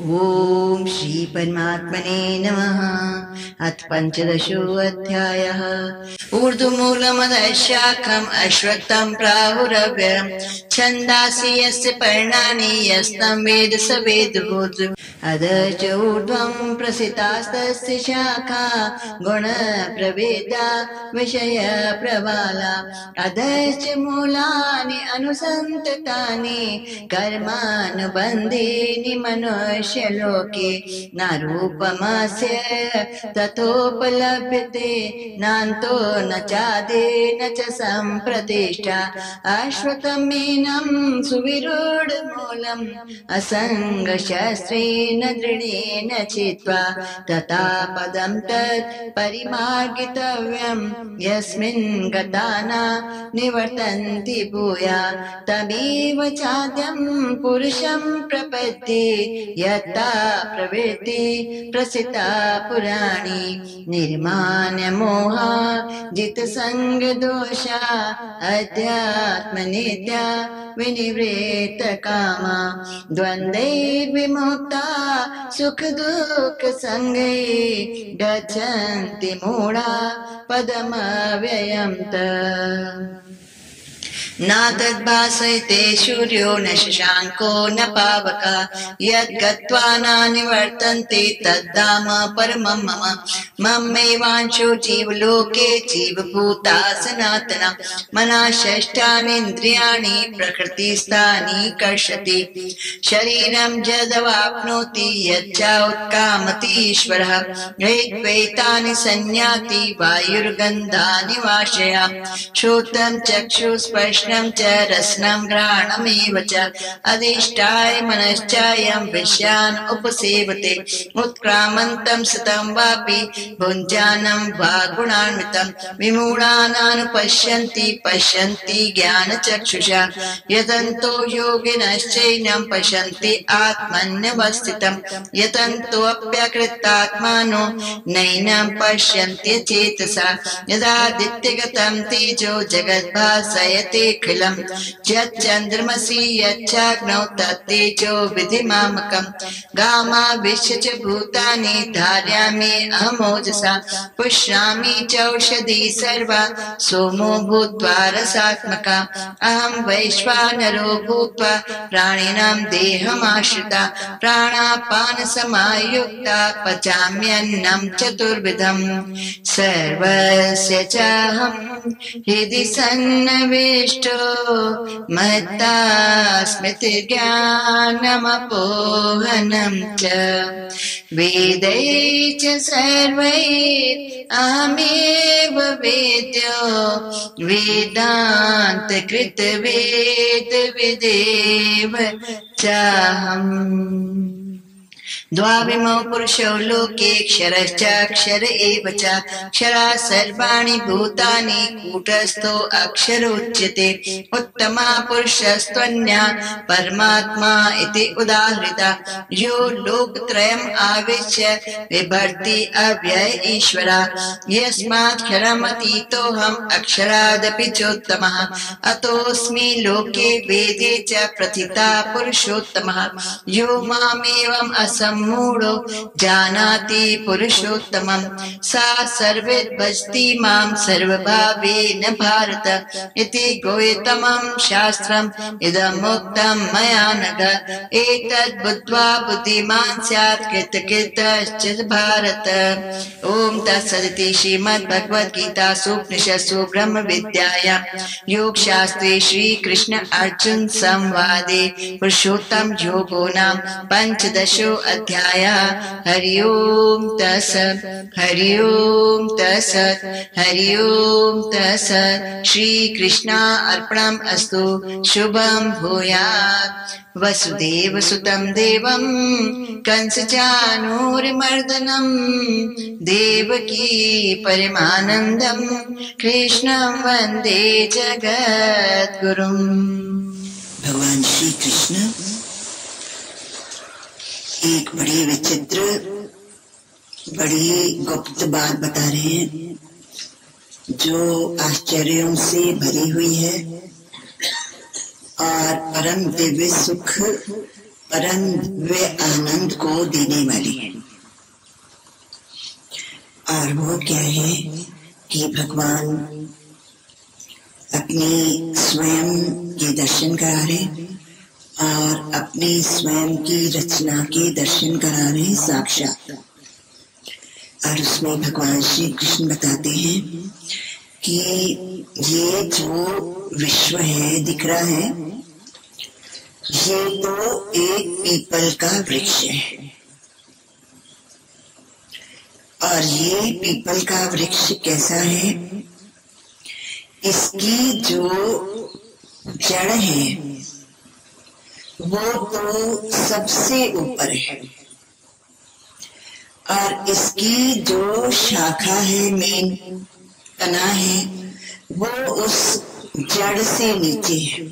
ओम श्री परमात्मने नमः। अथ पंचदशोऽध्यायः। ऊर्ध्वमूलमदः शाखम् अश्वत्थं प्राहुरव्ययम् छन्दांसि यस्य पर्णानि यस्तं वेद स वेदभूत्। अधः च ऊर्ध्वं प्रसितास्तस्य शाखा गुणप्रभेदा विषयप्रबाला। अधश्च मूलानि अनुसन्ततानि कर्मानुबन्धीनि मनुष्यलोके न रूपमस्य तथोपलभ्यते नान्तो न चादि न च सम्प्रतिष्ठा। अश्वत्थमेनं सुविरूढमूलम् असङ्गशस्त्रेण दृढेन चित्वा तथा पदं तत् परिमार्गितव्यम् यस्मिन् गता न निवर्तन्ति भूया। तमेव चाद्यं पुरुषं प्रपद्ये यथा प्रवृत्ति प्रसिता पुराणी। निर्मान्य मोहा जितसङ्गदोषा अध्यात्मनित्या विनिवृत्त कामा। द्वन्द्वैर्विमुक्ता सुख दुःख संगे गच्छन्ति मूढा पदमव्ययम् तत्। न तद्भासयते सूर्यो न शशाङ्को न पावकः यद्गत्वा न निवर्तन्ते तद्धाम परमं मम। ममैवांशो जीवलोके जीवभूता सनातना। मनः षष्ठानीन्द्रियाणि प्रकृतिस्थानि कर्षति। शरीरं यदवाप्नोति यच्चा उत्कामति ईश्वरः द्वैतानि संयाति वायुर्गन्धानि वाशया। श्रोत्रं चक्षुस्पर्शनं च रसनं घ्राणमेव च अधिष्ठाय मनश्चायं विषयान् उपसेवते। उत्क्रामन्तं सतं वापि भुञ्जानं वा गुणान्वितं। विमूढानानुपश्यन्ति पश्यन्ति ज्ञानचक्षुषा यतन्तो योगिनश्चैनं पश्यन्ति आत्मन्यवस्थितं। यतन्तोऽप्यकृतात्मानो नैनं पश्यन्ति चेतसा। यदादित्यगतं तेजो जगद्भासयते अखिलम् यच्चन्द्रमसि यच्चाग्नौ तत्तेजो विधिमामकम्। गामाविश्य च भूतानि धारयामि अहमोजसा। पुष्णामि चौषधी सर्वा सोमो भूत्वा रसात्मका। अहं वैश्वानरो भूत्वा प्राणिनां देहमाश्रिता। प्राणापानसमायुक्ता पचाम्यन्नं चतुर्विधम्। सर्वस्य चाहं हृदि सन्निविष्टो मत्ता स्मृतिर्ज्ञानमपोहनं च। वेदैः च सर्वैः अहमेव वेद्यो वेदान्तकृत वेदविदेव चाहम्। द्वाविमौ पुरुषौ लोके क्षरश्चाक्षर एव च। क्षरात् सर्वाणि भूतानि कूटस्थो अक्षर उच्यते। उत्तमा पुरुषस्त्वन्यः परमात्मा इति उदाहृता। यो लोकत्रयम् आविश्य बिभर्ति अव्यय ईश्वरा। यस्मात्क्षरमतीतोऽहम् अक्षरादपि चोत्तमः। अतोऽस्मि लोके वेदे च प्रथिता पुरुषोत्तमः। यो मामेवम् असम्मूढो जानाति पुरुषोत्तमम्। सा सर्वविद् भजति मां सर्वभावेन भारत इति गोयतमं शास्त्रम् इदमुक्तं मया नघ। एतद् बुद्ध्वा बुद्धिमान् स्यात् कृतकृतश्च भारत। ओम तत्सदिति श्रीमद्भगवद्गीतासु उपनिषत्सु ब्रह्मविद्यायां योगशास्त्रे श्रीकृष्ण अर्जुन संवादे पुरुषोत्तम योगो नाम पंचदशो अध्यायः। हरि ओम तत्सत्। हरि ओम तत्सत्। हरि ओम तत्सत्। श्री कृष्णा अर्पणम् अस्तु। शुभं भूयात्। वसुदेव सुतं देवं कंसचानूरमर्दनं देवकी परमानन्दं कृष्णं वन्दे जगद्गुरुम्। भगवान श्री कृष्ण एक बड़ी विचित्र बड़ी गुप्त बात बता रहे हैं जो आश्चर्यों से भरी हुई है और परम दिव्य सुख परम दिव्य आनंद को को देने वाली है। और वो क्या है कि भगवान अपनी स्वयं के दर्शन करा रहे और अपनी स्वयं की रचना के दर्शन करा रहे साक्षात। और उसमें भगवान श्री कृष्ण बताते हैं कि ये जो विश्व है दिख रहा है, ये तो एक पीपल का वृक्ष है। और ये पीपल का वृक्ष कैसा है, इसकी जो जड़ है वो तो सबसे ऊपर है और इसकी जो शाखा है, मेन तना है, वो उस जड़ से नीचे है।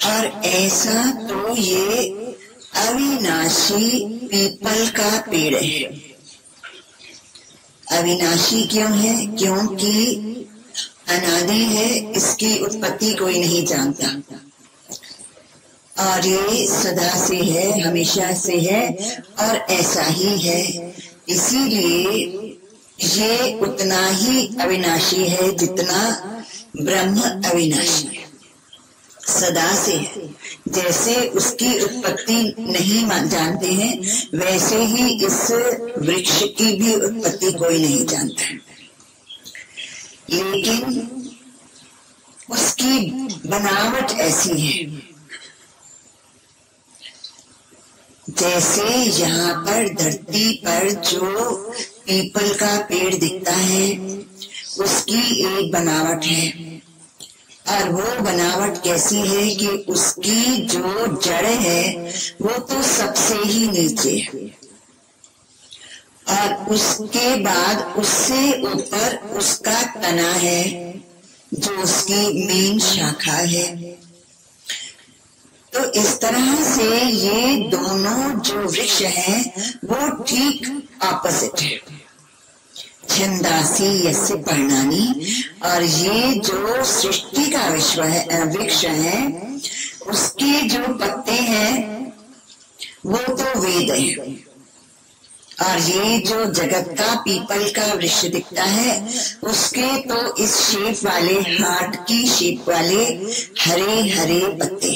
और ऐसा तो ये अविनाशी पीपल का पेड़ है। अविनाशी क्यों है? क्योंकि अनादि है, इसकी उत्पत्ति कोई नहीं जानता और ये सदा से है, हमेशा से है और ऐसा ही है। इसीलिए ये उतना ही अविनाशी है जितना ब्रह्म अविनाशी है, सदा से है। जैसे उसकी उत्पत्ति नहीं जानते हैं, वैसे ही इस वृक्ष की भी उत्पत्ति कोई नहीं जानता है। लेकिन उसकी बनावट ऐसी है, जैसे यहाँ पर धरती पर जो पीपल का पेड़ दिखता है उसकी एक बनावट है। और वो बनावट कैसी है कि उसकी जो जड़ है वो तो सबसे ही नीचे है और उसके बाद उससे ऊपर उसका तना है जो उसकी मेन शाखा है। तो इस तरह से ये दोनों जो वृक्ष हैं वो ठीक ऑपोजिट है। छंदासी यस्य पर्णानि, और ये जो सृष्टि का विश्व है, वृक्ष है, उसके जो पत्ते हैं वो तो वेद है। और ये जो जगत का पीपल का वृक्ष दिखता है उसके तो इस शेप वाले, हार्ट की शेप वाले हरे हरे पत्ते।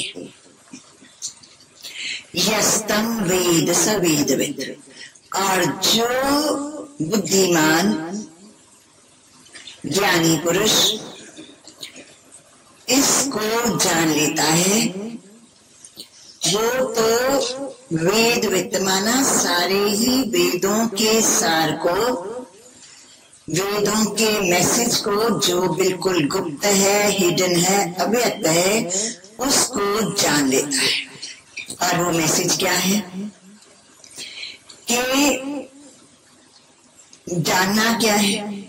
यस्तम वेद स वेदविद, और जो बुद्धिमान ज्ञानी पुरुष इसको जान लेता है वो तो वेदविद माना सारे ही वेदों के सार को, वेदों के मैसेज को, जो बिल्कुल गुप्त है, हिडन है, अव्यक्त है, उसको जान लेता है। और वो मैसेज क्या है कि जानना क्या है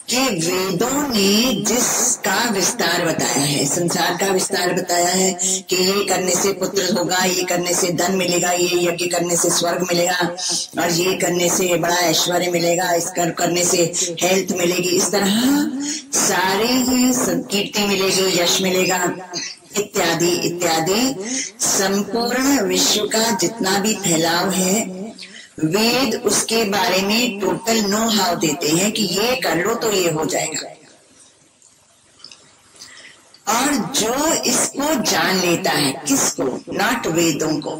कि वेदों ने जिसका विस्तार बताया है, संसार का विस्तार बताया है कि ये करने से पुत्र होगा, ये करने से धन मिलेगा, ये यज्ञ करने से स्वर्ग मिलेगा, और ये करने से बड़ा ऐश्वर्य मिलेगा, इस करने से हेल्थ मिलेगी, इस तरह सारे ही कीर्ति मिलेगी, यश मिलेगा, इत्यादि इत्यादि। संपूर्ण विश्व का जितना भी फैलाव है वेद उसके बारे में टोटल नो हाउ देते हैं कि ये कर लो तो ये हो जाएगा। और जो इसको जान लेता है, किसको? नॉट वेदों को,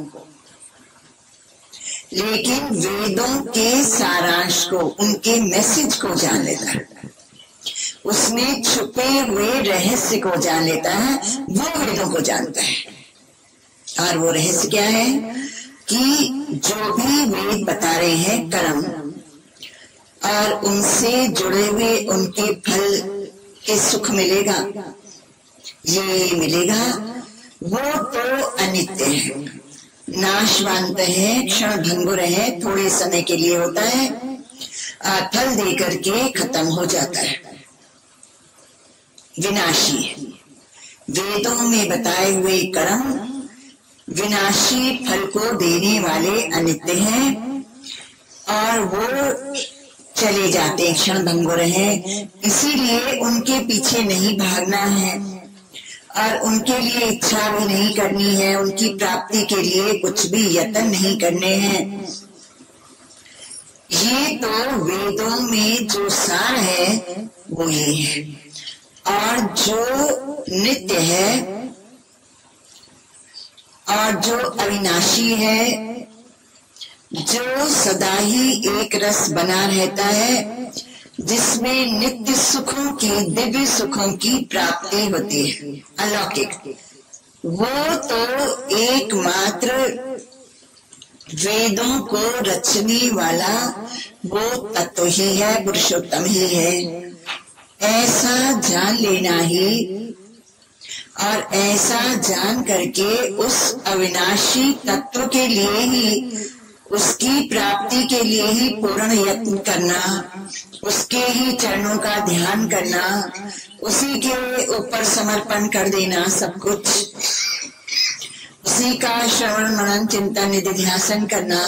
लेकिन वेदों के सारांश को, उनके मैसेज को जान लेता है, उसमें छुपे हुए रहस्य को जान लेता है, वो वेदों को जानता है। और वो रहस्य क्या है कि जो भी वेद बता रहे हैं कर्म और उनसे जुड़े हुए उनके फल के सुख मिलेगा, ये मिलेगा, वो तो अनित्य है, नाशवंत है, क्षण भंगुर है, थोड़े समय के लिए होता है और फल दे करके खत्म हो जाता है, विनाशी है। वेदों में बताए हुए कर्म विनाशी फल को देने वाले अनित्य हैं और वो चले जाते हैं, क्षण भंगुर है, इसीलिए उनके पीछे नहीं भागना है और उनके लिए इच्छा भी नहीं करनी है, उनकी प्राप्ति के लिए कुछ भी यत्न नहीं करने हैं। ये तो वेदों में जो सार है वो ये है। और जो नित्य है और जो अविनाशी है, जो सदा ही एक रस बना रहता है, जिसमें नित्य सुखों की, दिव्य सुखों की प्राप्ति होती है, अलौकिक, वो तो एकमात्र वेदों को रचने वाला वो तत्व ही है, पुरुषोत्तम ही है। ऐसा जान लेना ही, और ऐसा जान करके उस अविनाशी तत्व के लिए ही, उसकी प्राप्ति के लिए ही पूर्ण यत्न करना, उसके ही चरणों का ध्यान करना, उसी के ऊपर समर्पण कर देना सब कुछ, उसी का श्रवण मनन चिंतन निधिध्यासन करना,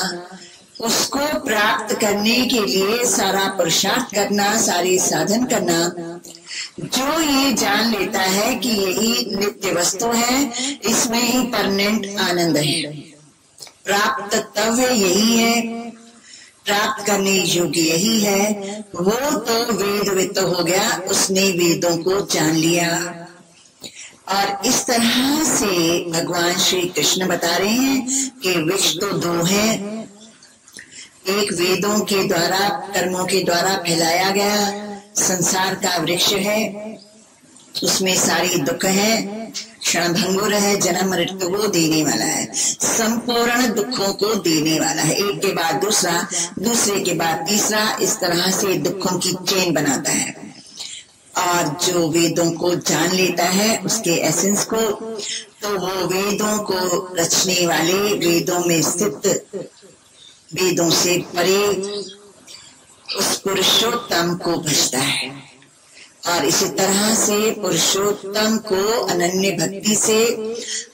उसको प्राप्त करने के लिए सारा पुरुषार्थ करना, सारी साधन करना। जो ये जान लेता है कि यही नित्य वस्तु है, इसमें ही परमानेंट आनंद है, प्राप्त तत्व यही है, प्राप्त करने योग्य यही है, वो तो वेदवित्त हो गया, उसने वेदों को जान लिया। और इस तरह से भगवान श्री कृष्ण बता रहे हैं कि वृक्ष तो दो है, एक वेदों के द्वारा, कर्मों के द्वारा फैलाया गया संसार का वृक्ष है, उसमें सारी दुख है, क्षणभंगुर है, जन्म मृत्यु को देने वाला है, संपूर्ण दुखों को देने वाला है, एक के बाद दूसरा, दूसरे के बाद तीसरा, इस तरह से दुखों की चेन बनाता है। और जो वेदों को जान लेता है, उसके एसेंस को, तो वो वेदों को रचने वाले, वेदों में स्थित, वेदों से परे उस पुरुषोत्तम को भजता है। और इसी तरह से पुरुषोत्तम को अनन्य भक्ति से,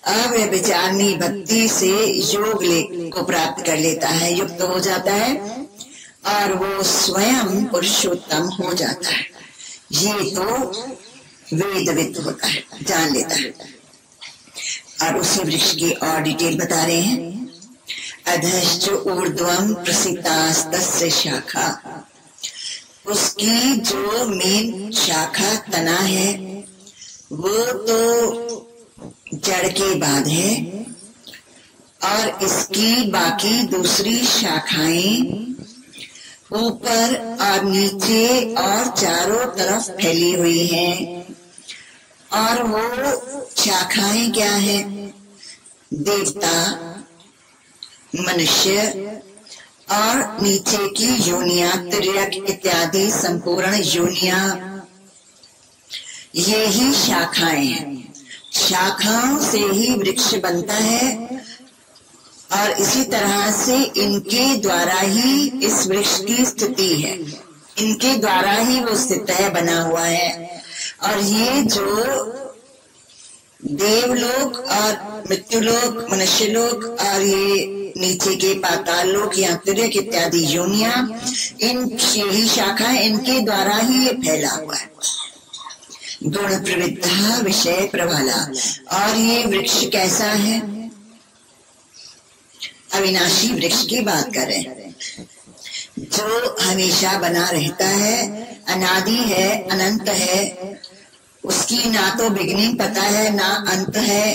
अव्यभिचारिणी भक्ति से योग को प्राप्त कर लेता है, युक्त हो जाता है, और वो स्वयं पुरुषोत्तम हो जाता है। ये तो वेदवित्त होता है, जान लेता है। और उसी वृक्ष की और डिटेल बता रहे हैं। अधश्च ऊर्ध्वं प्रसितास्तस्य शाखा, उसकी जो मेन शाखा तना है वो तो जड़ के बाद है, और इसकी बाकी दूसरी शाखाएं ऊपर और नीचे और चारों तरफ फैली हुई हैं। और वो शाखाएं क्या है? देवता, मनुष्य और नीचे की योनियां, तिर्यक इत्यादि संपूर्ण योनियां, ये ही शाखाएं हैं। शाखाओं से ही वृक्ष बनता है, और इसी तरह से इनके द्वारा ही इस वृक्ष की स्थिति है, इनके द्वारा ही वो स्थित है, बना हुआ है। और ये जो देवलोक और मृत्युलोक, मनुष्य लोक और ये नीचे के पाताल लोक या तिर्यक इत्यादि योनियां, इन यही शाखा, इनके द्वारा ही ये फैला हुआ है। गुण प्रवृद्धा विषय प्रभाला। और ये वृक्ष कैसा है? अविनाशी वृक्ष की बात करें, जो हमेशा बना रहता है, अनादि है, अनंत है, उसकी ना तो बिगिनिंग पता है, ना अंत है,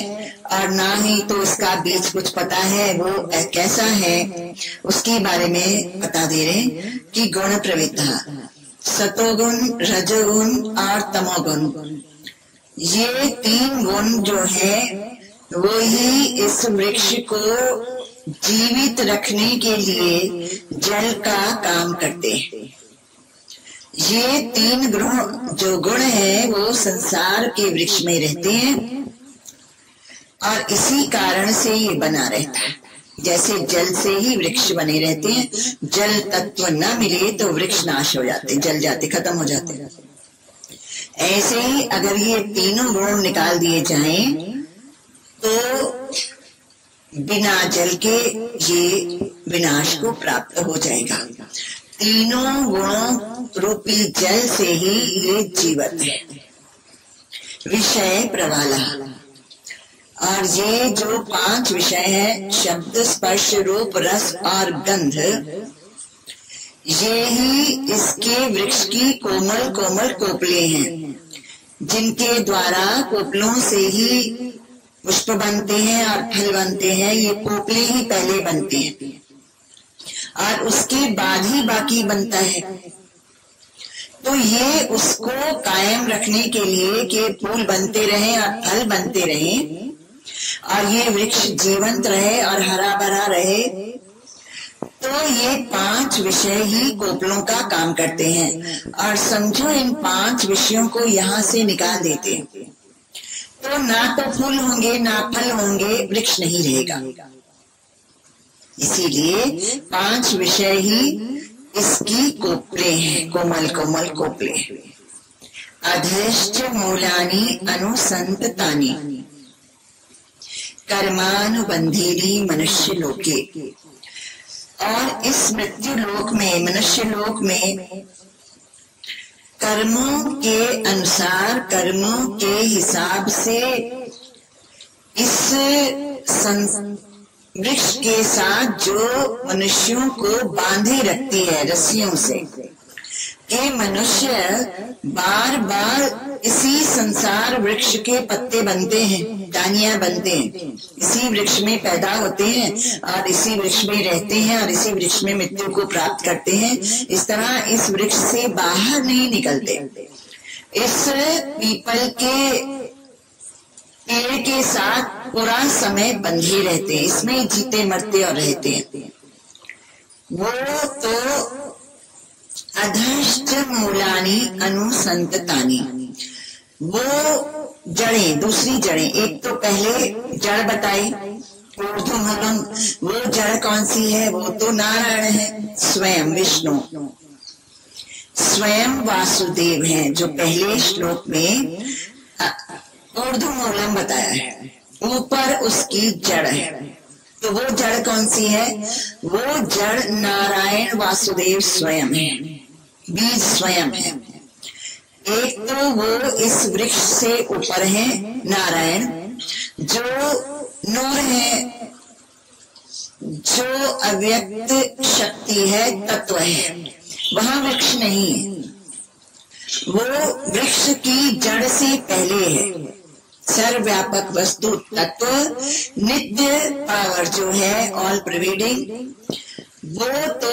और ना ही तो उसका बीच कुछ पता है। वो कैसा है उसके बारे में बता दे रहे कि गुण प्रवृत्ता, सतोगुण, रजोगुण और तमोगुण, ये तीन गुण जो है वो ही इस वृक्ष को जीवित रखने के लिए जल का काम करते हैं। ये तीन जो गुण है वो संसार के वृक्ष में रहते हैं, और इसी कारण से ये बना रहता है। जैसे जल से ही वृक्ष बने रहते हैं, जल तत्व न मिले तो वृक्ष नाश हो जाते, जल जाते, खत्म हो जाते। ऐसे ही अगर ये तीनों गुण निकाल दिए जाएं तो बिना जल के ये विनाश को प्राप्त हो जाएगा। तीनों गुणों रूपी जल से ही ये जीवित है। विषय प्रवाला, और ये जो 5 विषय है, शब्द, स्पर्श, रूप, रस और गंध, ये ही इसके वृक्ष की कोमल कोमल कोपले हैं, जिनके द्वारा कोपलों से ही पुष्प बनते हैं और फल बनते हैं। ये कोपले ही पहले बनते हैं और उसके बाद ही बाकी बनता है। तो ये उसको कायम रखने के लिए कि फूल बनते रहे और फल बनते रहे और ये वृक्ष जीवंत रहे और हरा भरा रहे, तो ये 5 विषय ही कोपलों का काम करते हैं। और समझो इन 5 विषयों को यहाँ से निकाल देते तो ना तो फूल होंगे ना फल होंगे, वृक्ष नहीं रहेगा। इसीलिए 5 विषय ही इसकी कोपले हैं, कोमल कोमल कोपले। अधश्च मूलानि अनुसंततानि कर्मानुबंधेनि मनुष्य लोके। और इस मृत्यु लोक में, मनुष्य लोक में कर्मों के अनुसार, कर्मों के हिसाब से इस वृक्ष के साथ जो मनुष्यों को बांधे रखती है रस्सियों से, कि मनुष्य बार बार इसी संसार वृक्ष के पत्ते बनते हैं, डानियां बनते हैं, इसी वृक्ष में पैदा होते हैं और इसी वृक्ष में रहते हैं और इसी वृक्ष में मृत्यु को प्राप्त करते हैं। इस तरह इस वृक्ष से बाहर नहीं निकलते। इस पीपल के पेड़ के साथ पूरा समय बंधे रहते हैं, इसमें जीते मरते और रहते हैं। वो तो अधश्च मूलानि अनुसंततानि, वो जड़ें, दूसरी जड़ें, एक तो पहले जड़ बताई ऊर्ध्वमूलम, वो जड़ कौन सी है? वो तो नारायण है, स्वयं विष्णु, स्वयं वासुदेव हैं, जो पहले श्लोक में ऊर्ध्वमूलम बताया है। ऊपर उसकी जड़ है, तो वो जड़ कौन सी है? वो जड़ नारायण वासुदेव स्वयं है, बीज स्वयं है। एक तो वो इस वृक्ष से ऊपर है नारायण, जो नूर है, जो अव्यक्त शक्ति है, तत्व है, वहां वृक्ष नहीं है। वो वृक्ष की जड़ से पहले है, सर्वव्यापक वस्तु तत्व, नित्य पावर जो है, ऑल प्रिवेडिंग, वो तो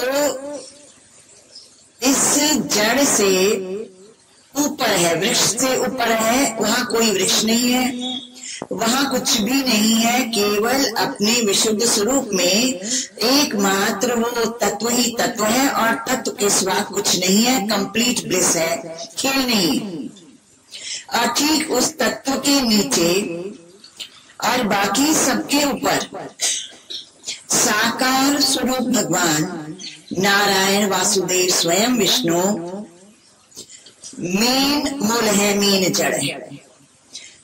इस जड़ से ऊपर है, वृक्ष से ऊपर है। वहां कोई वृक्ष नहीं है, वहां कुछ भी नहीं है, केवल अपने विशुद्ध स्वरूप में एकमात्र वो तत्व ही तत्व है और तत्व के सिवा कुछ नहीं है, कंप्लीट ब्लिस है, खेल नहीं। और ठीक उस तत्व के नीचे और बाकी सबके ऊपर साकार स्वरूप भगवान नारायण वासुदेव स्वयं विष्णु मेन मूल है, मेन जड़ है।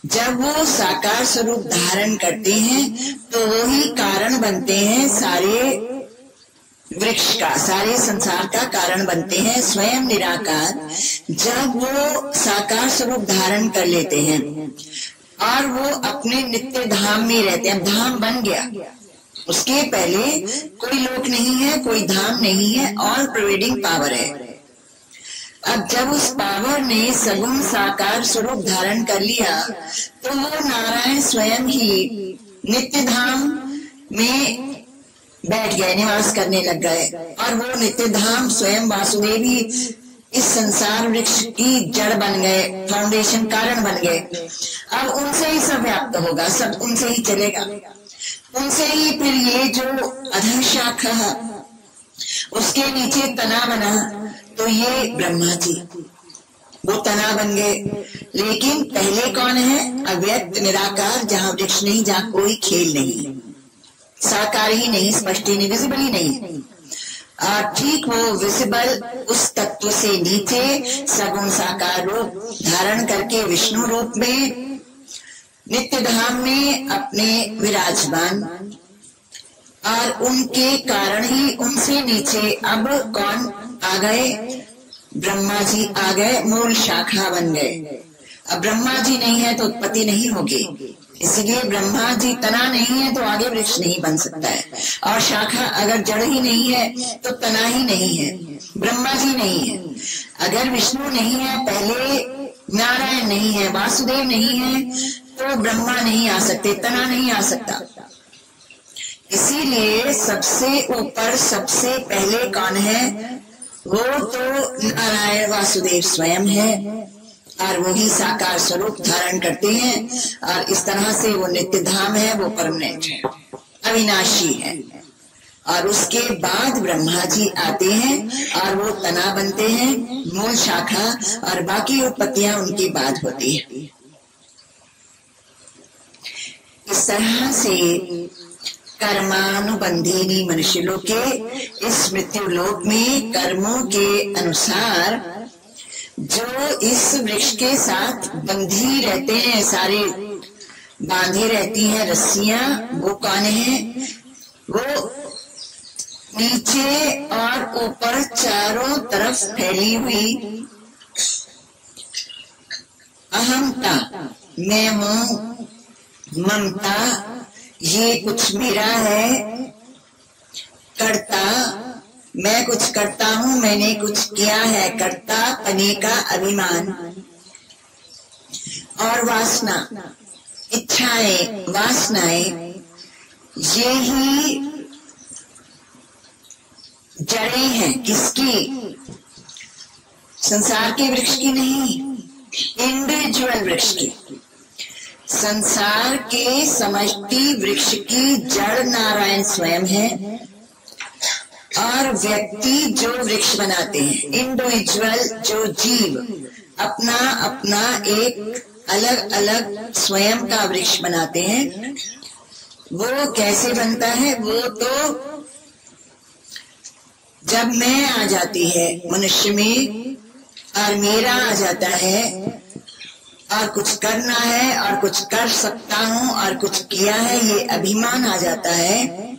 जब वो साकार स्वरूप धारण करते हैं तो वो ही कारण बनते हैं सारे वृक्ष का, सारे संसार का कारण बनते हैं। स्वयं निराकार जब वो साकार स्वरूप धारण कर लेते हैं और वो अपने नित्य धाम में रहते हैं, धाम बन गया, उसके पहले कोई लोक नहीं है, कोई धाम नहीं है, ऑल प्रोवाइडिंग पावर है। अब जब उस पावर ने सगुण साकार स्वरूप धारण कर लिया तो वो नारायण स्वयं ही नित्य धाम में बैठ गए, निवास करने लग गए, और वो नित्य धाम स्वयं वासुदेव ही इस संसार वृक्ष की जड़ बन गए, फाउंडेशन, कारण बन गए। अब उनसे ही सब व्याप्त होगा, सब उनसे ही चलेगा, उनसे ही फिर ये जो अधः शाखा उसके नीचे तना बना, तो ये ब्रह्मा जी वो तना बन गए। लेकिन पहले कौन है? अव्यक्त निराकार, जहाँ वृक्ष नहीं, जहाँ कोई खेल नहीं, साकार ही नहीं, स्पष्ट ही नहीं, विजिबल ही नहीं। और ठीक वो विजिबल उस तत्व से नीचे सगुण साकार रूप धारण करके विष्णु रूप में नित्य धाम में अपने विराजमान, और उनके कारण ही उनसे नीचे अब कौन आ गए? ब्रह्मा जी आ गए, मूल शाखा बन गए। अब ब्रह्मा जी नहीं है तो उत्पत्ति नहीं होगी, इसलिए ब्रह्मा जी तना नहीं है तो आगे वृक्ष नहीं बन सकता है, और शाखा अगर जड़ ही नहीं है तो तना ही नहीं है, ब्रह्मा जी नहीं है। अगर विष्णु नहीं है, पहले नारायण नहीं है, वासुदेव नहीं है, तो ब्रह्मा नहीं आ सकते, तना नहीं आ सकता। इसीलिए सबसे ऊपर सबसे पहले कौन है? वो तो नारायण वासुदेव स्वयं है, और वो ही साकार स्वरूप धारण करते हैं, और इस तरह से वो नित्य धाम है, वो परमानेंट है, अविनाशी है। और उसके बाद ब्रह्मा जी आते हैं और वो तना बनते हैं, मूल शाखा, और बाकी उत्पत्तियां उनकी बाद होती है। इस तरह से कर्मानुबंधिनी मनुष्य लोक के इस मृत्यु लोक में कर्मों के अनुसार जो इस वृक्ष के साथ बंधी रहते हैं, सारे बांधे रहती हैं रस्सियां, वो कौन है? वो नीचे और ऊपर चारों तरफ फैली हुई अहमता, मैं हूँ, ममता, ये कुछ मेरा है, कर्ता, मैं कुछ करता हूँ, मैंने कुछ किया है, कर्ता पने का अभिमान, और वासना, इच्छाएं, वासनाएं, ये ही जड़ें हैं। किसकी? संसार के वृक्ष की नहीं, इंडिविजुअल वृक्ष की। संसार के समष्टि वृक्ष की जड़ नारायण स्वयं है, और व्यक्ति जो वृक्ष बनाते हैं, इंडिविजुअल जो जीव अपना अपना एक अलग अलग स्वयं का वृक्ष बनाते हैं, वो कैसे बनता है? वो तो जब मैं आ जाती है मनुष्य में, और मेरा आ जाता है, और कुछ करना है, और कुछ कर सकता हूँ, और कुछ किया है, ये अभिमान आ जाता है,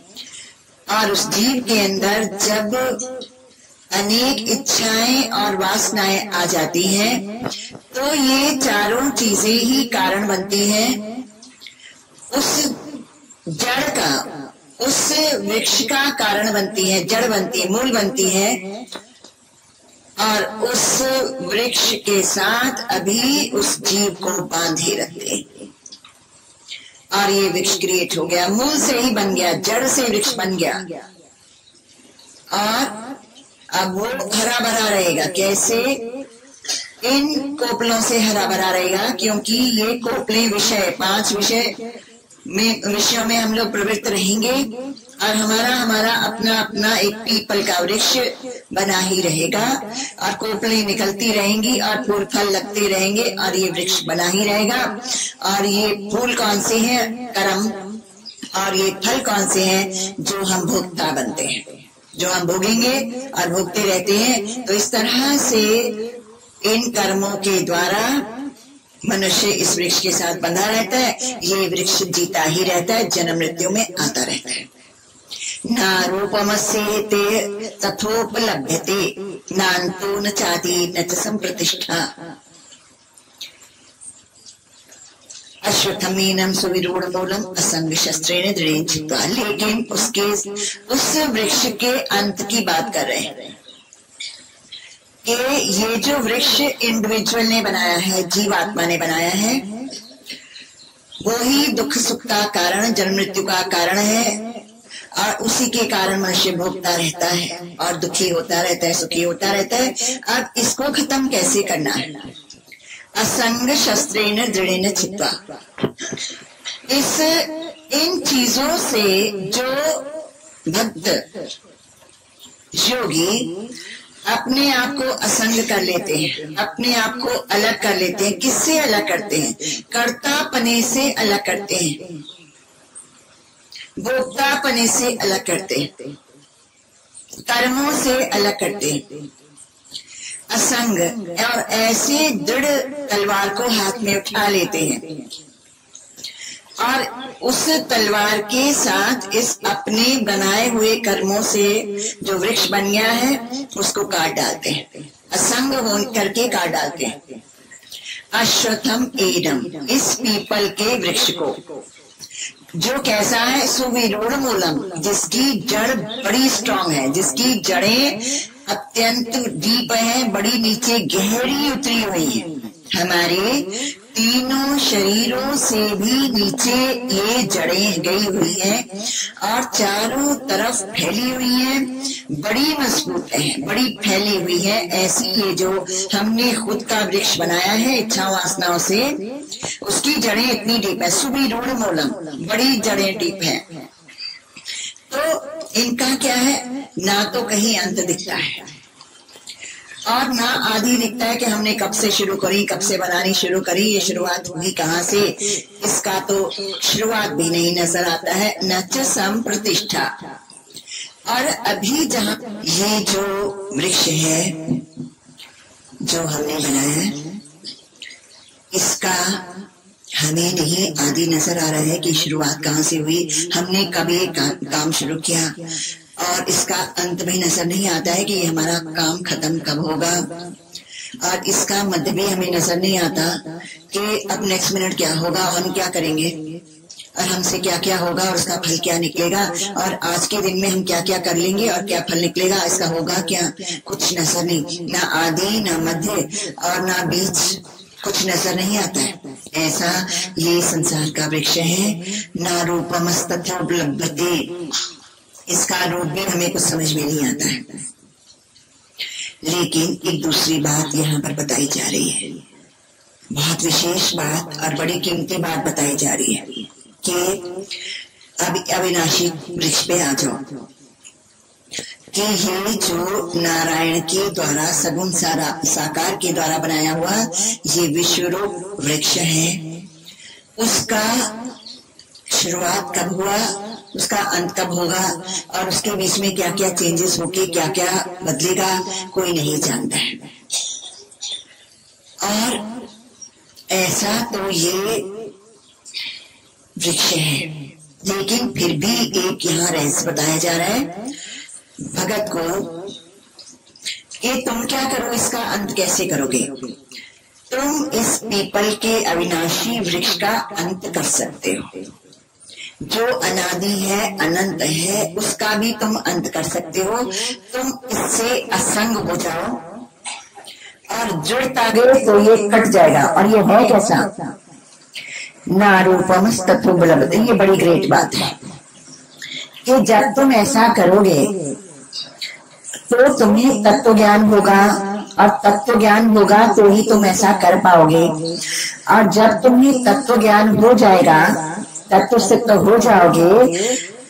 और उस जीव के अंदर जब अनेक इच्छाएं और वासनाएं आ जाती हैं, तो ये चारों चीजें ही कारण बनती हैं उस जड़ का, उस वृक्ष का कारण बनती है, जड़ बनती है, मूल बनती है, और उस वृक्ष के साथ अभी उस जीव को बांधे रखते हैं, और ये वृक्ष क्रिएट हो गया, मूल से ही बन गया, जड़ से वृक्ष बन गया, और अब वो हरा भरा रहेगा। कैसे? इन कोपलों से हरा भरा रहेगा, क्योंकि ये कोपले विषय, 5 विषयों में हम लोग प्रवृत्त रहेंगे, और हमारा अपना अपना एक पीपल का वृक्ष बना ही रहेगा, और कोपलें निकलती रहेंगी, और फूल फल लगते रहेंगे, और ये वृक्ष बना ही रहेगा। और ये फूल कौन से हैं? कर्म, और ये फल कौन से हैं? जो हम भोक्ता बनते हैं, जो हम भोगेंगे और भोगते रहते हैं। तो इस तरह से इन कर्मों के द्वारा मनुष्य इस वृक्ष के साथ बंधा रहता है, ये वृक्ष जीता ही रहता है, जन्म मृत्यु में आता रहता है। न रूपमस्येते तथोपलभ्यते, नान्तो न चाति न च संप्रतिष्ठा, अश्वत्थमेनं सुविरूढ़ मूलम असंग शस्त्रेण दृढ़ेन चित्वा। लेकिन उसके उस वृक्ष के अंत की बात कर रहे हैं कि ये जो वृक्ष इंडिविजुअल ने बनाया है, जीवात्मा ने बनाया है, वो ही दुख सुख का कारण, जन्म मृत्यु का कारण है, और उसी के कारण मनुष्य भोगता रहता है और दुखी होता रहता है, सुखी होता रहता है। अब इसको खत्म कैसे करना है? असंग शस्त्रेण दृढ़ेन चित्वा। इन चीजों से जो भक्त योगी अपने आप को असंग कर लेते हैं, अपने आप को अलग कर लेते हैं। किससे अलग करते हैं? कर्तापने से अलग करते हैं, भोक्तापने से अलग करते हैं, कर्मों से अलग करते हैं, असंग। और ऐसे दृढ़ तलवार को हाथ में उठा लेते हैं, और उस तलवार के साथ इस अपने बनाए हुए कर्मों से जो वृक्ष बन गया है उसको काट डालते हैं, असंग हो करके काट डालते हैं। अश्वत्थम एडम, इस पीपल के वृक्ष को, जो कैसा है, सुविरूढ़ मूलम, जिसकी जड़ बड़ी स्ट्रांग है, जिसकी जड़ें अत्यंत डीप है, बड़ी नीचे गहरी उतरी हुई है, हमारे तीनों शरीरों से भी नीचे ये जड़ें गई हुई है और चारों तरफ फैली हुई है, बड़ी मजबूत है, बड़ी फैली हुई है। ऐसी ये जो हमने खुद का वृक्ष बनाया है इच्छा वासनाओं से, उसकी जड़ें इतनी डीप है, सुविरूढ़ मूलम, बड़ी जड़ें डीप है। तो इनका क्या है, ना तो कहीं अंत दिखता है और ना आदि दिखता है कि हमने कब से शुरू करी, कब से बनानी शुरू करी, ये शुरुआत हुई कहाँ से, इसका तो शुरुआत भी नहीं नजर आता है, न च संप्रतिष्ठा। और अभी जहाँ ये जो वृक्ष है जो हमने बनाया है, इसका हमें नहीं आदि नजर आ रहा है कि शुरुआत कहाँ से हुई, हमने कब ये काम शुरू किया, और इसका अंत भी नजर नहीं आता है कि ये हमारा काम खत्म कब होगा, और इसका मध्य भी हमें नजर नहीं आता कि अब नेक्स्ट मिनट क्या होगा, हम क्या करेंगे और हमसे क्या क्या होगा और उसका फल क्या निकलेगा, और आज के दिन में हम क्या क्या कर लेंगे और क्या फल निकलेगा, इसका होगा क्या, कुछ नजर नहीं, ना आदि ना मध्य और ना बीच, कुछ नजर नहीं आता है। ऐसा ये संसार का वृक्ष है। ना रूपमस्तथा उपलब्धते, इसका रूप भी हमें कुछ समझ में नहीं आता है। लेकिन एक दूसरी बात यहाँ पर बताई जा रही है, बहुत विशेष बात और बड़ी कीमती बात बताई जा रही है कि अब अविनाशी वृक्ष पे आ जाओ कि ये जो नारायण के द्वारा सगुण साकार के द्वारा बनाया हुआ ये विश्वरूप वृक्ष है, उसका शुरुआत कब हुआ, उसका अंत कब होगा, और उसके बीच में क्या क्या चेंजेस होके क्या क्या बदलेगा, कोई नहीं जानता है। और ऐसा तो ये वृक्ष है, लेकिन फिर भी एक यहाँ रहस्य बताया जा रहा है भगत को कि तुम क्या करो, इसका अंत कैसे करोगे। तुम इस पीपल के अविनाशी वृक्ष का अंत कर सकते हो, जो अनादि है अनंत है उसका भी तुम अंत कर सकते हो। तुम इससे असंग हो जाओ और जुड़ता गए तो ये कट जाएगा। और ये है कैसा, ना रूपम तत्व बलबते, ये बड़ी ग्रेट बात है कि जब तुम ऐसा करोगे तो तुम्हें तत्व ज्ञान होगा, और तत्व ज्ञान होगा तो ही तुम ऐसा कर पाओगे। और जब तुम्हें तत्व ज्ञान हो जाएगा, तत्व से तो हो जाओगे,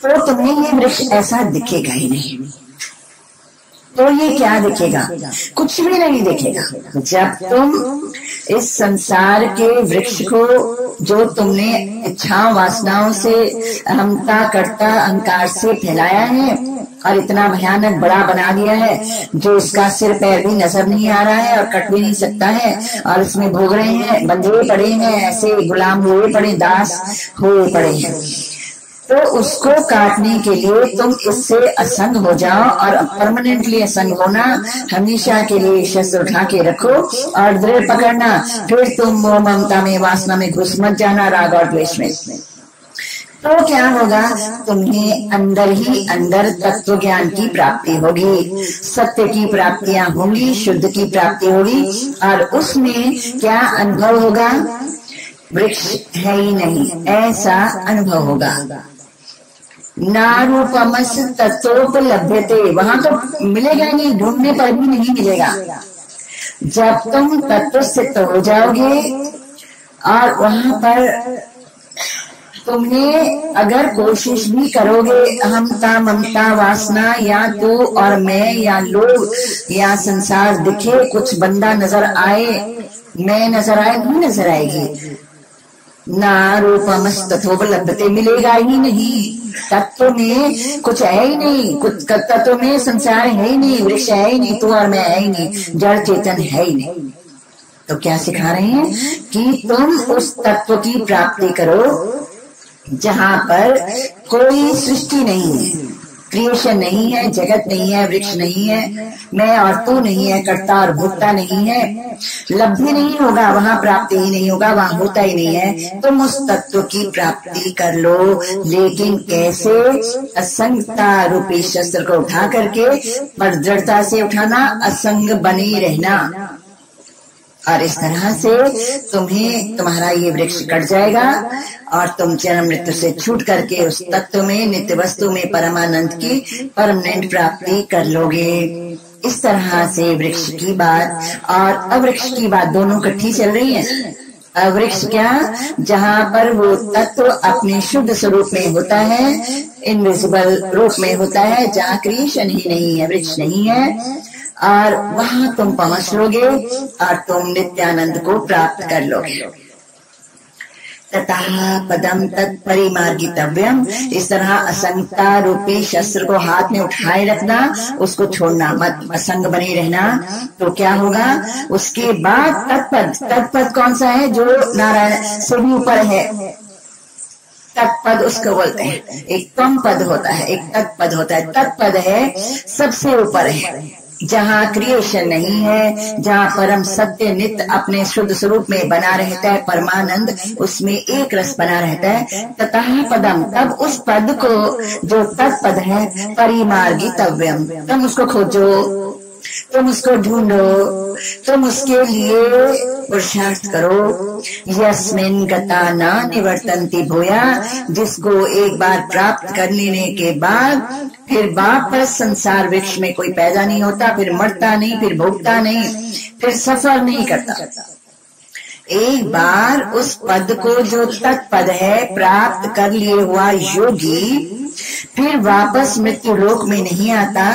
तो तुम्हें ये वृक्ष ऐसा दिखेगा ही नहीं। तो ये क्या दिखेगा, कुछ भी नहीं दिखेगा। जब तुम इस संसार के वृक्ष को जो तुमने इच्छा वासनाओं से अहमता करता अहंकार से फैलाया है और इतना भयानक बड़ा बना दिया है, जो इसका सिर पैर भी नजर नहीं आ रहा है और कट भी नहीं सकता है, और इसमें भोग रहे हैं, बंधे पड़े हैं, ऐसे गुलाम हुए पड़े, दास हुए पड़े हैं। तो उसको काटने के लिए तुम इससे असंग हो जाओ, और परमानेंटली असंग होना, हमेशा के लिए शस्त्र उठा के रखो और दृढ़ पकड़ना। फिर तुम मोह ममता में वासना में घुस मत जाना, राग और द्वेष में। तो क्या होगा, तुम्हें अंदर ही अंदर तत्व ज्ञान की प्राप्ति होगी, सत्य की प्राप्तियां होंगी, शुद्ध की प्राप्ति होगी। और उसमें क्या अनुभव होगा, वृक्ष है ही नहीं ऐसा अनुभव होगा। नारूपमस तत्वोपलभ्यते, वहां तो मिलेगा नहीं, ढूंढने पर भी नहीं मिलेगा। जब तुम तत्व सिद्ध हो जाओगे और वहां पर तुम्हें अगर कोशिश भी करोगे, अहमता ममता वासना या तू और मैं या लोग या संसार दिखे, कुछ बंदा नजर आए, मैं नजर आए, नहीं नजर आएगी। ना रूपमस तत्वोपलब्धते, मिलेगा ही नहीं। तत्व में कुछ है ही नहीं, कुछ तत्व में संसार है ही नहीं, वृक्ष है ही नहीं, तू और मैं है ही नहीं, जड़ चेतन है ही नहीं। तो क्या सिखा रहे हैं कि तुम उस तत्व की प्राप्ति करो जहां पर कोई सृष्टि नहीं है, क्रिएशन नहीं है, जगत नहीं है, वृक्ष नहीं है, मैं और तू नहीं है, कर्ता और भोक्ता नहीं है, लब्धि नहीं होगा, वहां प्राप्ति ही नहीं होगा, वहां होता ही नहीं है। तुम उस तत्व की प्राप्ति कर लो, लेकिन कैसे? असंगता रूपी शस्त्र को उठा करके, पर दृढ़ता से उठाना, असंग बने रहना, और इस तरह से तुम्हें तुम्हारा ये वृक्ष कट जाएगा और तुम जन्म मृत्यु से छूट करके उस तत्व में, नित्य वस्तु में परमानंद की परमानेंट प्राप्ति कर लोगे। इस तरह से वृक्ष की बात और अवृक्ष की बात दोनों इकट्ठी चल रही है। अवृक्ष क्या? जहाँ पर वो तत्व अपने शुद्ध स्वरूप में होता है, इनविजिबल रूप में होता है, जहाँ क्रिएशन ही नहीं है, वृक्ष नहीं है, और वहां तुम पहुंच लोगे और तुम नित्यानंद को प्राप्त कर लोगे। तथा पदम तत्परिमार्गितव्यम, इस तरह असंगता रूपी शस्त्र को हाथ में उठाए रखना, उसको छोड़ना मत, असंग बने रहना। तो क्या होगा? उसके बाद तत्पद, तत्पद कौन सा है? जो नारायण से भी ऊपर है, तत्पद उसको बोलते हैं। एक तम पद होता है, एक तत्पद होता है। तत्पद है सबसे ऊपर है, जहाँ क्रिएशन नहीं है, जहाँ परम सत्य नित्य अपने शुद्ध स्वरूप में बना रहता है, परमानंद उसमें एक रस बना रहता है। ततः पदम, तब उस पद को जो तत्पद है, परिमार्गितव्यम, तुम उसको खोजो, तुम उसको ढूंढो, तुम उसके लिए पुरुषार्थ करो। यस्मिन् गता न निवर्तन्ति भूया, जिसको एक बार प्राप्त कर लेने के बाद फिर वापस संसार वृक्ष में कोई पैदा नहीं होता, फिर मरता नहीं, फिर भोगता नहीं, फिर सफर नहीं करता। एक बार उस पद को, जो तत्पद है, प्राप्त कर लिए हुआ योगी फिर वापस मृत्यु लोक में नहीं आता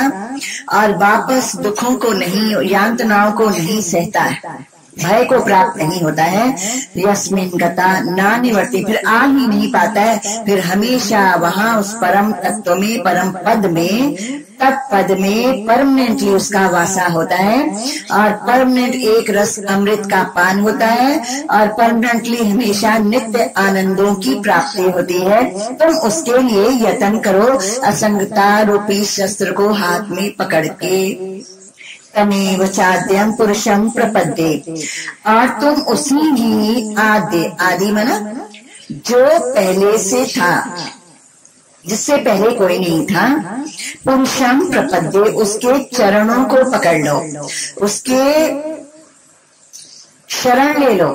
और वापस दुखों को नहीं, यातनाओं को नहीं सहता है, भय को प्राप्त नहीं होता है। यस्मिन् गता ना निवर्ति, फिर आ ही नहीं पाता है, फिर हमेशा वहाँ उस परम तत्व में, परम पद में, तत्पद में परमानेंटली उसका वासा होता है और परमानेंट एक रस अमृत का पान होता है और परमानेंटली हमेशा नित्य आनंदों की प्राप्ति होती है। तुम उसके लिए यत्न करो, असंगता रूपी शस्त्र को हाथ में पकड़ के। तमेव चाद्यम पुरुषम प्रपद्ये, और तुम उसी ही आदि, आदि माना जो पहले से था, जिससे पहले कोई नहीं था, पुरुषम प्रपद्ये, उसके चरणों को पकड़ लो, उसके शरण ले लो।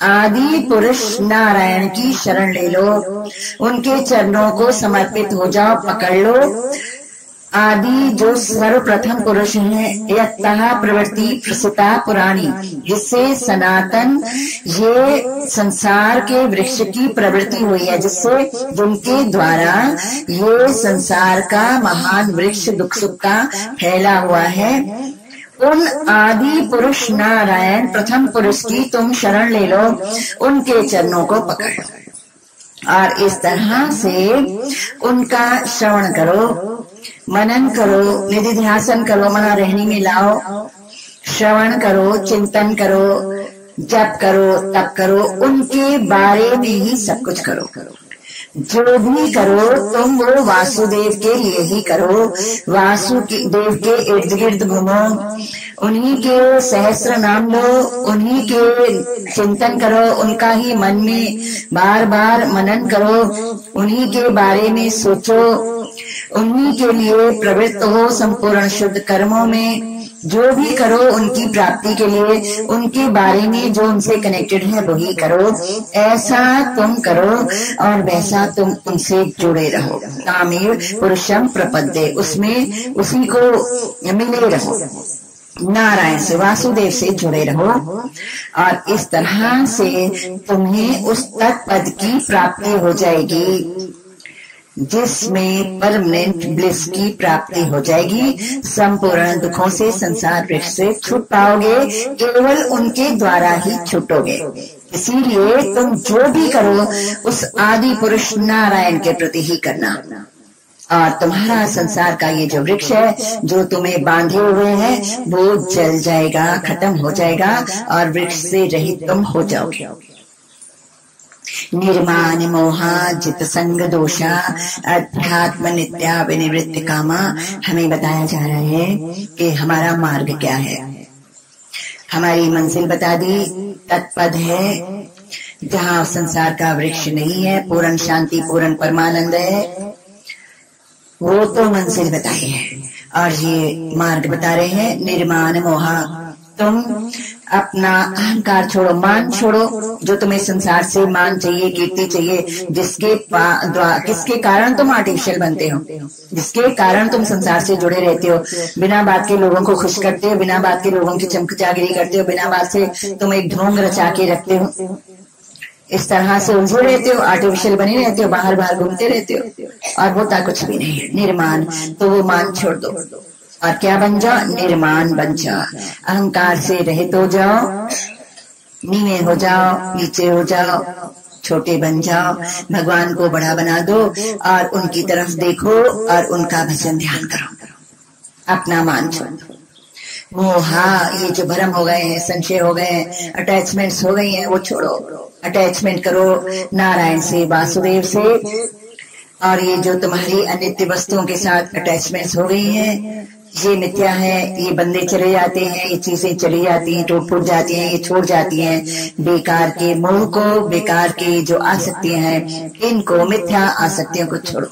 आदि पुरुष नारायण की शरण ले लो, उनके चरणों को समर्पित हो जाओ, पकड़ लो। आदि जो सर्वप्रथम पुरुष है, यत्तः प्रवृत्ति प्रसुता पुराणी, जिससे सनातन ये संसार के वृक्ष की प्रवृत्ति हुई है, जिससे जिनके द्वारा ये संसार का महान वृक्ष दुख सुख का फैला हुआ है, उन आदि पुरुष नारायण प्रथम पुरुष की तुम शरण ले लो, उनके चरणों को पकड़ लो और इस तरह से उनका श्रवण करो, मनन करो, निधि ध्यासन करो, मना रहनी में लाओ, श्रवण करो, चिंतन करो, जप करो, तप करो, उनके बारे में ही सब कुछ करो। जो भी करो तुम वो वासुदेव के लिए ही करो, वासुदेव के इर्द गिर्द घूमो, उन्हीं के सहस्र नाम लो, उन्हीं के चिंतन करो, उनका ही मन में बार बार मनन करो, उन्हीं के बारे में सोचो, उन्हीं के लिए प्रवृत्त हो संपूर्ण शुद्ध कर्मों में। जो भी करो उनकी प्राप्ति के लिए, उनके बारे में जो उनसे कनेक्टेड है वही करो। ऐसा तुम करो और वैसा तुम उनसे जुड़े रहो। तामेव पुरुषम प्रपद्ये, उसमें उसी को मिले रहो, नारायण से, वासुदेव से जुड़े रहो और इस तरह से तुम्हें उस तत्पद की प्राप्ति हो जाएगी, जिसमें परमानेंट ब्लिस की प्राप्ति हो जाएगी। संपूर्ण दुखों से, संसार वृक्ष से छूट पाओगे, केवल उनके द्वारा ही छूटोगे। इसीलिए तुम जो भी करो उस आदि पुरुष नारायण के प्रति ही करना और तुम्हारा संसार का ये जो वृक्ष है जो तुम्हें बांधे हुए है वो जल जाएगा, खत्म हो जाएगा और वृक्ष से रहित तुम हो जाओगे। निर्माण मोहा जित संग दोषा अध्यात्म नित्या विनिवृत्त कामा। हमें बताया जा रहा है कि हमारा मार्ग क्या है। हमारी मंजिल बता दी, तत्पद है जहाँ संसार का वृक्ष नहीं है, पूर्ण शांति पूर्ण परमानंद है, वो तो मंजिल बताई है। और ये मार्ग बता रहे हैं निर्माण मोहा। तुम अपना अहंकार छोड़ो, मान छोड़ो, जो तुम्हें संसार से मान चाहिए, कीर्ति चाहिए, किसके कारण तुम आर्टिफिशियल बनते हो, जिसके कारण तुम संसार से जुड़े रहते हो, बिना बात के लोगों को खुश करते हो, बिना बात के लोगों की चमकचागिरी करते हो, बिना बात से तुम एक ढोंग रचा के रखते हो, इस तरह से उलझे रहते हो, आर्टिफिशियल बने रहते हो, बाहर बाहर घूमते रहते हो, और होता कुछ भी नहीं है। निर्माण, तो वो मान छोड़ दो और क्या बन जाओ, निर्माण बन जाओ। अहंकार से रहित हो जाओ, नीवे हो जाओ, नीचे हो जाओ, छोटे बन जाओ, भगवान को बड़ा बना दो और उनकी तरफ देखो और उनका भजन ध्यान करो, अपना मान छोड़ो। मोहा, ये जो भ्रम हो गए हैं, संशय हो गए हैं, अटैचमेंट्स हो गई हैं, वो छोड़ो, अटैचमेंट करो नारायण से, वासुदेव से। और ये जो तुम्हारी अनित्य वस्तुओं के साथ अटैचमेंट्स हो गई हैं, ये मिथ्या है, ये बंदे चले जाते हैं, ये चीजें चली जाती हैं, टूट फूट जाती हैं, ये छोड़ जाती हैं। बेकार के मोह को, बेकार की जो आसक्तियां हैं, इनको, मिथ्या आसक्तियों को छोड़ो,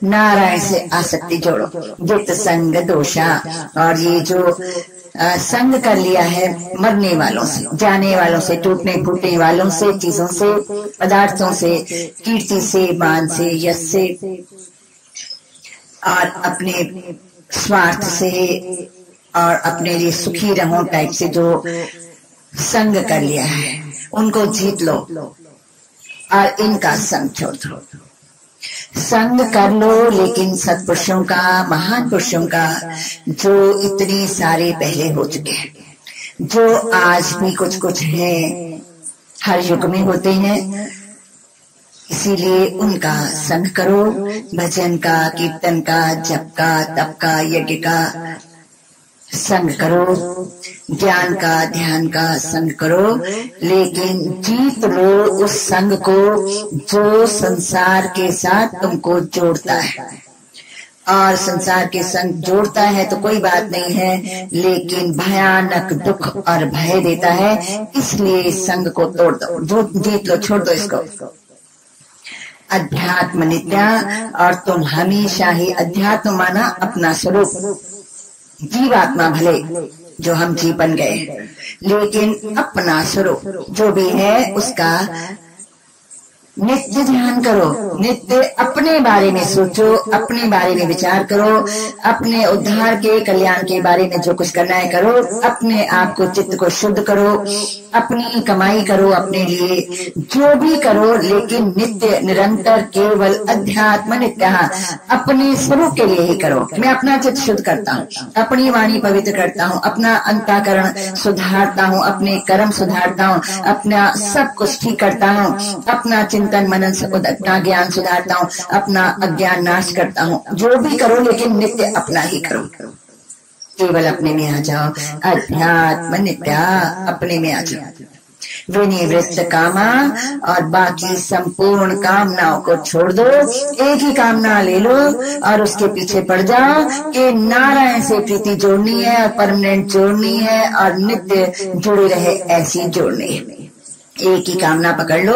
नारायण से आसक्ति जोड़ो। जित संग दोषा, और ये जो संग कर लिया है मरने वालों से, जाने वालों से, टूटने फूटने वालों से, चीजों से, पदार्थों से, कीर्ति से, मान से, यश से, और अपने स्वार्थ से और अपने लिए सुखी रहो टाइप से जो संग कर लिया है, उनको जीत लो और इनका संग छोड़ दो। संग कर लो, लेकिन सत्पुरुषों का, महान पुरुषों का, जो इतने सारे पहले हो चुके हैं, जो आज भी कुछ कुछ है, हर युग में होते हैं, इसीलिए उनका संग करो। भजन का, कीर्तन का, जप का, तप का, यज्ञ का संग करो, ज्ञान का, ध्यान का संग करो, लेकिन जीत लो उस संग को जो संसार के साथ तुमको जोड़ता है। और संसार के संग जोड़ता है तो कोई बात नहीं है, लेकिन भयानक दुख और भय देता है, इसलिए इस संग को तोड़ दो, जो जीत लो, छोड़ दो इसको। अध्यात्म नित्या, और तुम हमेशा ही, अध्यात्म माना अपना स्वरूप, जीवात्मा भले जो हम जीव बन गए, लेकिन अपना स्वरूप जो भी है उसका नित्य ध्यान करो, नित्य अपने बारे में सोचो, अपने बारे में विचार करो, अपने उद्धार के, कल्याण के बारे में जो कुछ करना है करो, अपने आप को, चित्त को शुद्ध करो, अपनी कमाई करो, अपने लिए जो भी करो, लेकिन नित्य निरंतर केवल अध्यात्म नित्य, अपने स्वरूप के लिए ही करो। मैं अपना चित्त शुद्ध करता हूँ, अपनी वाणी पवित्र करता हूँ, अपना अंतःकरण सुधारता हूँ, अपने कर्म सुधारता हूँ, अपना सब कुछ ठीक करता हूँ, अपना चिंतन मनन से अपना ज्ञान सुधारता हूँ, अपना अज्ञान नाश करता हूँ। जो भी करो लेकिन नित्य अपना ही करो, केवल अपने में आ जाओ, अध्यात्म नित्या, अपने में आ जाओ। विनिवृत्त कामा, और बाकी संपूर्ण कामनाओं को छोड़ दो, एक ही कामना ले लो और उसके पीछे पड़ जाओ कि नारायण से प्रीति जोड़नी है और परमानेंट जोड़नी है और नित्य जुड़े रहे ऐसी जोड़नी है। एक ही कामना पकड़ लो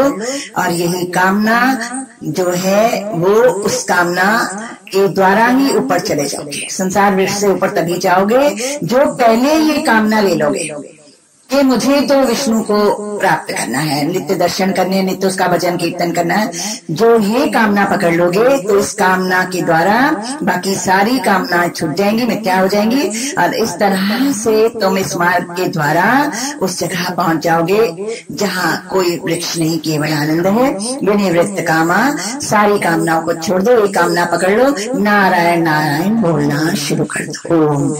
और यही कामना जो है वो उस कामना के द्वारा ही ऊपर चले जाओगे। संसार वृक्ष से ऊपर तभी जाओगे जो पहले ये कामना ले लोगे कि मुझे तो विष्णु को प्राप्त करना है, नित्य दर्शन करने, नित्य उसका भजन कीर्तन करना है। जो ये कामना पकड़ लोगे तो इस कामना के द्वारा बाकी सारी कामनाएं छूट जाएंगी, मिथ्या हो जाएंगी, और इस तरह से तुम इस मार्ग के द्वारा उस जगह पहुंच जाओगे जहाँ कोई वृक्ष नहीं, केवल आनंद है। विनिवृत्त कामा, सारी कामनाओं को छोड़ दो, एक कामना पकड़ लो, नारायण नारायण बोलना शुरू कर दो। ओम।